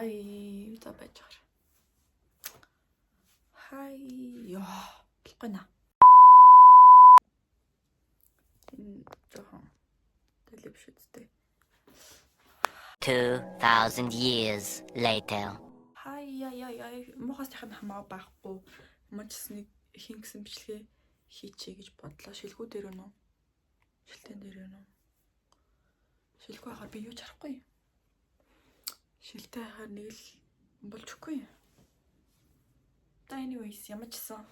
Хай, за байж байгаа. Хай, яа, болохгүй наа. Энэ жоохон дэлб шүү дээ. 2000 years later. Хай, яа, муухайсных нь хамаа байхгүй. Мачс нэг хин гэсэн бичлэгээ хийчихье гэж бодлоо. Шилгүү дээр өнөө. Шилтэн дээр өнөө. Шилгүү хахаар би юу ч харахгүй. Шилтэн хахаар нэг л болчихгүй. Anyways, ямар ч гэсэн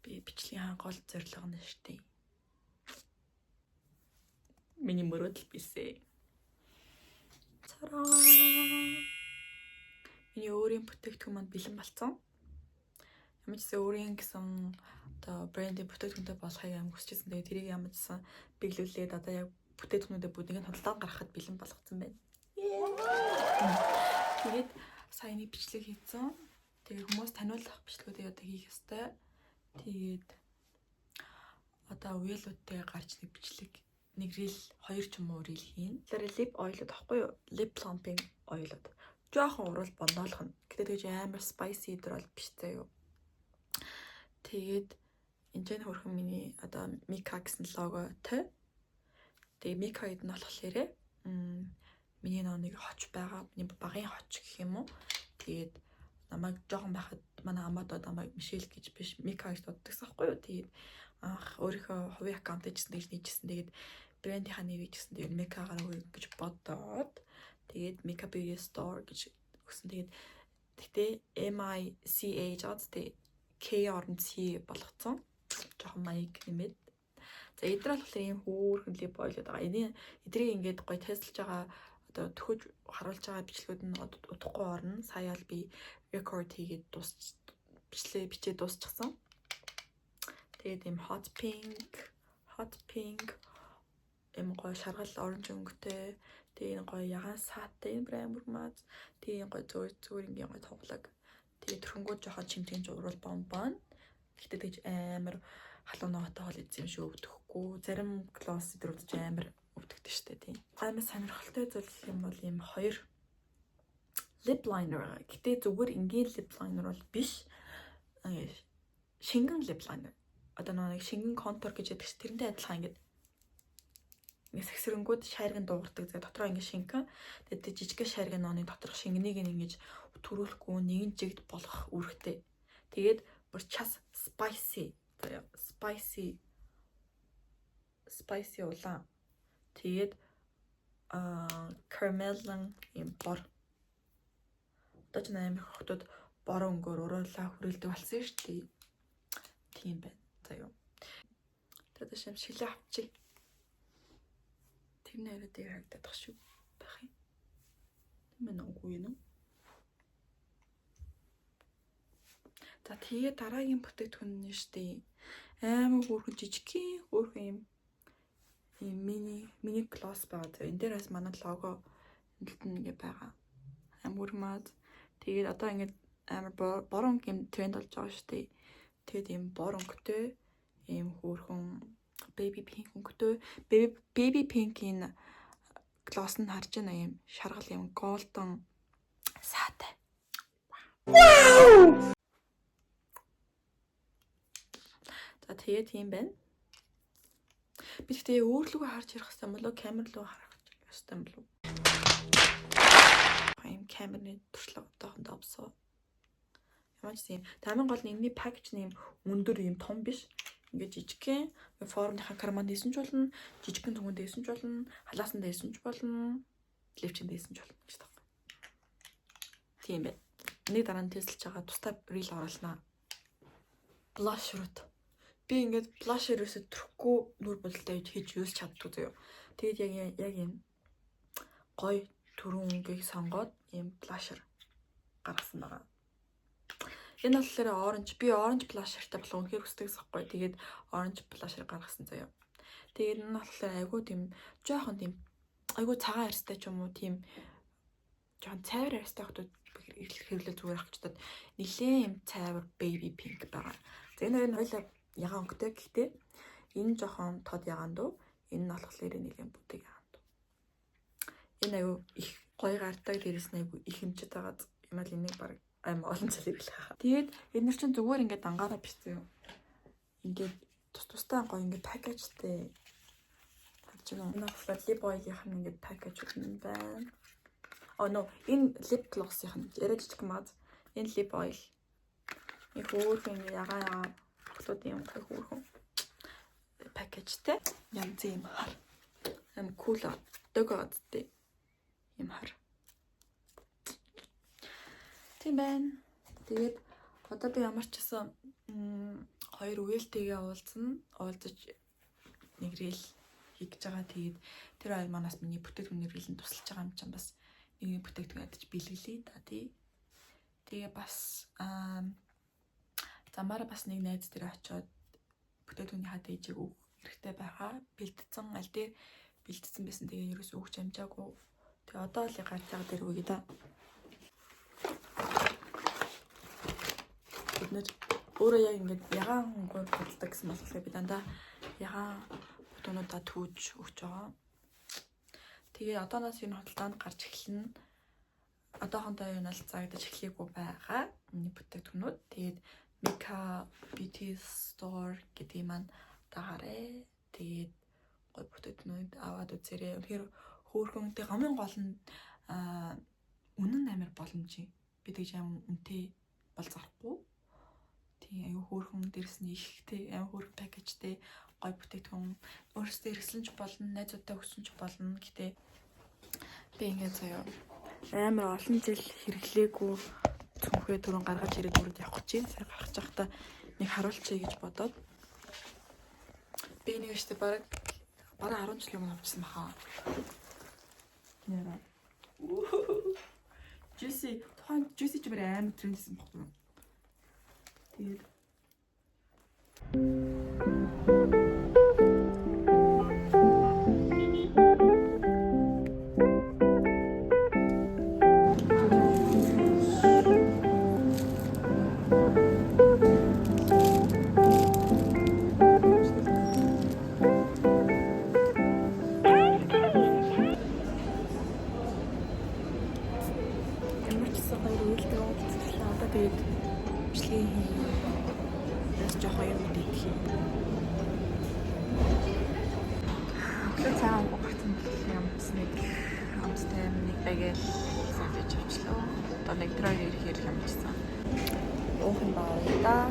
би бичлэгийн гол зорилго нь штэ. Миний мөрөдөл бисээ. Цараа. Миний өөрийн бүтээгдэхүүн манд бэлэн болсон. Ямар ч гэсэн өөрийн гэсэн одоо брендийн бүтээгдэхүүнтэй болохыг ам хүсчихсэн. Тэгээ тэрийг ямар ч гэсэн биелүүлээд одоо яг бүтээгдэхүүнүүдээ бүгдийг худалдаа гаргахад бэлэн болгоцсон байна. Тэгээд саяны бичлэг хийсэн. Тэгээ хүмүүс таниулах бичлэгүүдээ одоо хийх ёстой. Тэгээд одоо уялуудтай гарч нэг бичлэг нэг рил 2 ч юм уу рил хийн. Тэгэхээр lip oil-ууд ахгүй юу? Lip plumping oil-ууд. Жохон урал бондоолох нь. Гэтэ тэгж амар spicy дээр бол биш заяа юу. Тэгээд энэ ч хөрхөн миний одоо Mika гэсэн логотой. Тэгээ Mika гэдэг нь болохоор миний нэг хоч байгаа. Миний багын хоч гэх юм уу. Тэгээд намайг жоохон байхад манай амаадаа намайг Мишель гэж биш Мика гэж дууддагсан байхгүй юу. Тэгээд анх өөрийнхөө хувийн аккаунт дэжсэн гэж нийжсэн. Тэгээд брендийнхаа нэрийг гэсэн. Тэгээд Микагаар өгье гэж бодоод тэгээд Mika Beauty Store гэж өгсөн. Тэгээд тэгтээ MICA жаад тэгээд K орон C болгоцсон. Жоохон маяг нэмээд. За эдрэл болохоор ийм хөөрхөн лип ойлоод байгаа. Эдрийг ингээд гоё тестэлж байгаа одоо төхөж харуулж байгаа бичлэгүүд нь удахгүй орно. Сая л би рекорд хийгээд бичээд дуусчихсан. Тэгээд ийм hot pink ийм гоё шаргал оранж өнгөтэй. Тэгээд гоё ягаан саатай энэ брэм мат. Тэгээд гоё зүгээр ингийн гоё тоглог. Тэгээд төрхөнгөө жоохон чимтгэн журал бомбон. Гэхдээ тэгж амар халуун ногоотой хол ийдсэн юм шиг өвдөхгүй. Зарим глосс дөрөвдөж амар өвдөгдөө штэ тийм. Амар сонирхолтой зүйл юм бол ийм 2 lip liner. Гэтэ зүгээр ингийн lip liner бол биш. Шингэн lip liner. Одоо нэг шингэн контур гэж яддаг ш. Тэрнтэй адилхан ингээд нэг сагсрангууд шаарган дуугардаг. Тэгээ дотроо ингээд шингэн. Тэгээд жижиг шаарган нооны доторх шингэнийг ингэж төрүүлэхгүй нэгэн жигд болох үүрэгтэй. Тэгээд бүр час spicy улаан. Тэгээд caramel юм бор. Одоо ч амар хотод бороо өнгөөр уруулаа хүрээлдэг болсон шүү дээ. Тийм байна. За юу. Тэгээд шам шилээ авчи. Тэр нэрээ дээр харагдаад тах шүү байх юм. Тийм ээ үгүй юу? За тэгээ дараагийн бүтээгдэхүүн нь шүү дээ. Амар хөөрхөн жижигхэн хөөрхөн юм мини глосс байгаа. Энэ дээрээс манай лого энд нэг байгаа. Амар маад. Тэгээд одоо ингээд амар борон юм тренд болж байгаа шүү дээ. Тэгээд ийм бор өнгөтэй ийм хөөрхөн baby pink өнгөтэй baby pink-ийн глосс нь харж байна юм шаргал юм голден саатай. За тэгээд тийм байна. Би тэгтээ өөрлөгөө харж ярих хэрэгтэй болов камер руу харах хэрэгтэй болов. Ийм камерны туршлага одоохондоо авсаа. Ямар ч юм. Тамийн гол нь энэний пакэж нэм өндөр юм том биш. Ингээд жижигхэн формынхаа карманд дээсэн ч болно, жижигхэн түмэнд дээсэн ч болно, халаасан дээсэн ч болно, левчин дээсэн ч болно гэж байна. Тийм байна. Нэг дараа нь тестэлж байгаа тустай рил оруулнаа. Blush root. Би ингээд blush ерөөсө төрөхгүй нүр бодолтой хийж юус чаддгүй заяа. Тэгээд яг юм гоё түрүүн өнгийг сонгоод ийм blusher гаргасан байгаа. Энэ болохоор orange. Би orange blusherтай болох үнэхээр хүсдэг байхгүй. Тэгээд orange blusher гаргасан заяа. Тэгээд энэ болохоор айгүй тийм жоохон тийм айгүй цагаан арьстай ч юм уу тийм жоохон цайвар арьстай хотод хэвлэл зүгээр авчдад нэлээ юм цайвар baby pink байгаа. За энэ хоёрын ягаан өнгөтэй. Гэхдээ энэ жоохон тод ягаан дөө. Энэ нь болохоор нэлээд бүдэг ягаан дөө. Энэ аюу их гоё гардаг дээрээс нэг их хэмжээд байгаа юм аа энийг баг амар олон цалиг л хаа. Тэгээд энэ чинь зүгээр ингээд ангаараа бичсэн юм. Ингээд тустай гоё ингээд пакэжтэй. Харж байгаа. Энэ болохоор lip oil-ийнх нь ингээд пакэж өгнө байна. Энэ lip gloss-ийнх нь яриад жижиг маз. Энэ lip oil. Их хөөрхөн ягаа хөтлөөд юм хөөрхөн пакэжтэй. Янз юм хар. Ам кул дөгөөдтэй юм хар. Тийм байна. Тэгээд одоо би ямар ч гэсэн хоёр үеэлтэйгээ уулзаж нэг рeel хийж байгаа. Тэгээд тэр хоёр манаас миний бүтээгдэхүүн рeel нь тусалж байгаа юм чинь бас нэг бүтээгдэхүүн ядаж бэлгэлээ да тий. Тэгээ бас замаараа бас нэг найз дээр очиод бүтээгдэхүүний хад ээжийг өгөх хэрэгтэй байгаа. Бэлдсэн аль дээр бэлдсэн байсан. Тэгээ ерөөс өгч амжаагүй. Тэгээ одоо л гарч байгаа дээр үгүй да. Бид нэр өөрөө яг ингээд ягаан гой боддог гэсэн болохоор би дандаа ягаан бүтээнүүдаа түүж өгч байгаа. Тэгээ одооноос энэ хөдөлтөнд гарч эхэлнэ. Одоохондоо энэ бол загдаж эхлэегүй байгаа. Миний бүтээгдэхүүнүүд. Тэгээд Mika Beauty Store гэдэг маань дагаарэ. Тэгээд гой бүтээгдэхүүнүүд аваад үзээрэй. Тэгэхээр хөөрхөн тэг гомын гол нь үнэн амар боломжийн. Би тэгж аим үнэтэй бол зарахгүй. Тийм аюу хөөрхөн дэрс нь ихтэй аим хөөрхөн пакэжтэй гой бүтээгдэхүүн өөрөөсөө хэрэгслэнч болно, найзуудтай өгсөнч болно. Гэтэ би ингээд заяа амар олон жил хэрэглээгүй цүнхээ түрэн гаргаж ирээд бүрд явах гэж байна. Сая гаргаж байхдаа нэг харуулчихъя гэж бодоод би нэг штэ бараг 10 жил өмнө авчихсан баха. Нэрээ. Juicy тухайн Juicy ч бүр амар трендсэн баггүй. Тэгээд нэг трой ирэхээр хямдсан. Уухан баалаа.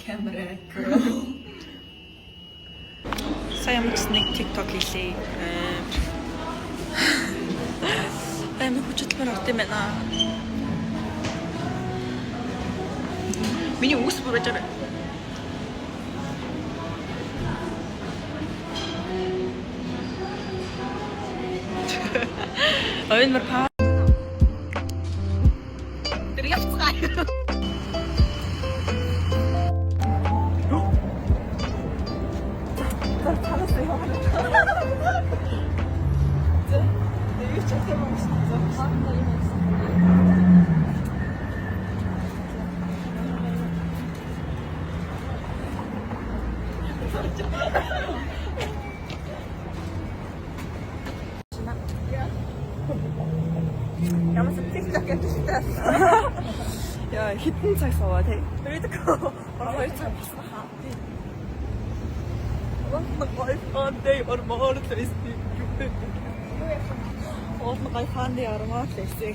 Camera girl. Saya мөс нэг TikTok хийлээ. Амар хүчтэй орд юм байна. Миний үс бүр ажаар. Ойн мөр паа. Тэр явцгаа. Ямар ч TikTok гэдэг. Яа, хитэн цаг суугаа тий. Өөрөдөө 2 цаг басна хаа. Гайхантай ормоор л эсти. Гайхантай ормоор л эсти.